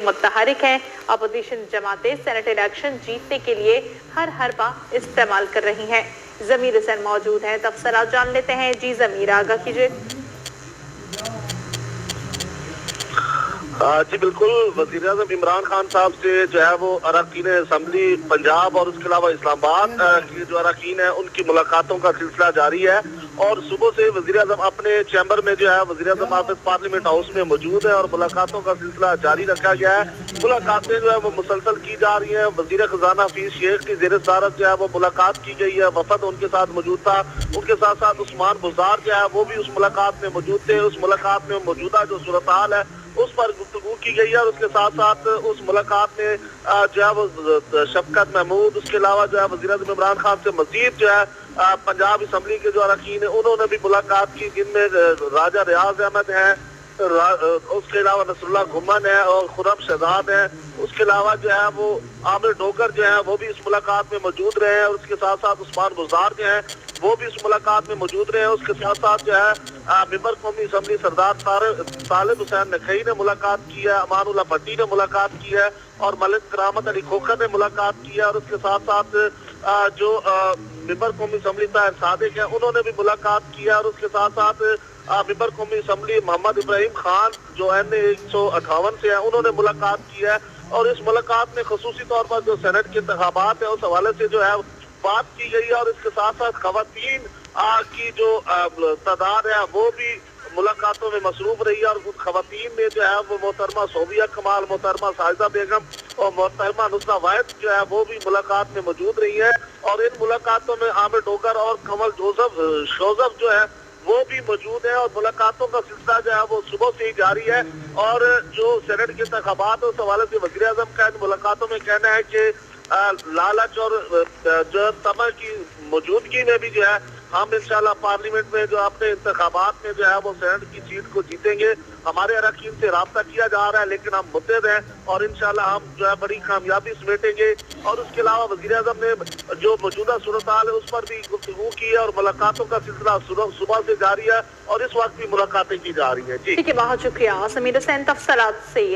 متحرک ہیں۔ اپوزیشن جماعتیں سینٹ الیکشن جیتنے کے لیے ہر بات استعمال کر رہی ہیں۔ ضمیر حسین موجود ہیں، تفصیلات جان لیتے ہیں۔ جی ضمیر، آگاہ کیجئے۔ جی بالکل، وزیر اعظم عمران خان صاحب سے جو ہے وہ اراکین اسمبلی پنجاب اور اس کے علاوہ اسلام آباد کی جو اراکین ہیں ان کی ملاقاتوں کا سلسلہ جاری ہے، اور صبح سے وزیر اعظم اپنے چیمبر میں جو ہے وزیر اعظم آفس پارلیمنٹ ہاؤس میں موجود ہے اور ملاقاتوں کا سلسلہ جاری رکھا گیا ہے۔ ملاقاتیں جو ہے وہ مسلسل کی جا رہی ہیں۔ وزیر خزانہ حفیظ شیخ کی زیر صدارت جو ہے وہ ملاقات کی گئی ہے، وفد ان کے ساتھ موجود تھا۔ ان کے ساتھ ساتھ عثمان بزدار جو ہے وہ بھی اس ملاقات میں موجود تھے۔ اس ملاقات میں موجودہ جو صورتحال ہے اس پر گفتگو کی گئی ہے، اور اس کے ساتھ ساتھ اس ملاقات میں جو ہے وہ شفقت محمود، اس کے علاوہ جو ہے وزیر اعظم عمران خان سے مزید جو ہے پنجاب اسمبلی کے جو اراکین ہیں انہوں نے بھی ملاقات کی، جن میں راجہ ریاض احمد ہیں، اس کے علاوہ نصر اللہ گھمن ہے اور خرم شہزاد ہے۔ اس کے علاوہ جو ہے وہ عامر ڈوگر جو ہیں وہ بھی اس ملاقات میں موجود رہے ہیں، اور اس کے ساتھ ساتھ عثمان بزدار جو ہیں وہ بھی اس ملاقات میں موجود رہے ہیں۔ اس کے ساتھ ساتھ جو ہے ممبر قومی اسمبلی سردار طالب حسین نقوی نے ملاقات کی ہے، امان اللہ بھٹی نے ملاقات کی ہے، اور ملک کرامت علی کھوکھر نے ملاقات کی ہے، اور اس کے ساتھ ساتھ جو ممبر قومی اسمبلی طاہر صادق ہیں انہوں نے بھی ملاقات کی ہے، اور اس کے ساتھ ساتھ ممبر قومی اسمبلی محمد ابراہیم خان جو این 158 سے ہیں انہوں نے ملاقات کی ہے۔ اور اس ملاقات میں خصوصی طور پر جو سینٹ کے انتخابات ہیں اس حوالے سے جو ہے بات کی گئی ہے، اور اس کے ساتھ ساتھ خواتین کی جو تعداد ہے وہ بھی ملاقاتوں میں مصروف رہی ہے، اور خواتین میں جو ہے وہ محترمہ صوبیہ کمال، محترمہ ساجدہ بیگم اور محترمہ نصرہ واحد جو ہے وہ بھی ملاقات میں موجود رہی ہے، اور ان ملاقاتوں میں عامر ڈوگر اور کمل شوزف جو ہے وہ بھی موجود ہے، اور ملاقاتوں کا سلسلہ جو ہے وہ صبح سے ہی جاری ہے۔ اور جو سینٹ کے انتخابات اس حوالے سے وزیر اعظم کا ان ملاقاتوں میں کہنا ہے کہ لالچ اور جو طمع کی موجودگی میں بھی جو ہے ہم انشاءاللہ پارلیمنٹ میں جو اپنے انتخابات میں جو ہے وہ سینٹ کی سیٹ کو جیتیں گے۔ ہمارے اراکین سے رابطہ کیا جا رہا ہے لیکن ہم متحد ہیں، اور انشاءاللہ ہم جو ہے بڑی کامیابی سمیٹیں گے۔ اور اس کے علاوہ وزیر اعظم نے جو موجودہ صورتحال ہے اس پر بھی گفتگو کی ہے، اور ملاقاتوں کا سلسلہ صبح سے جاری ہے، اور اس وقت بھی ملاقاتیں کی جا رہی ہیں۔ جی ٹھیک ہے، بہت شکریہ ضمیر حسین تفصیلات سے۔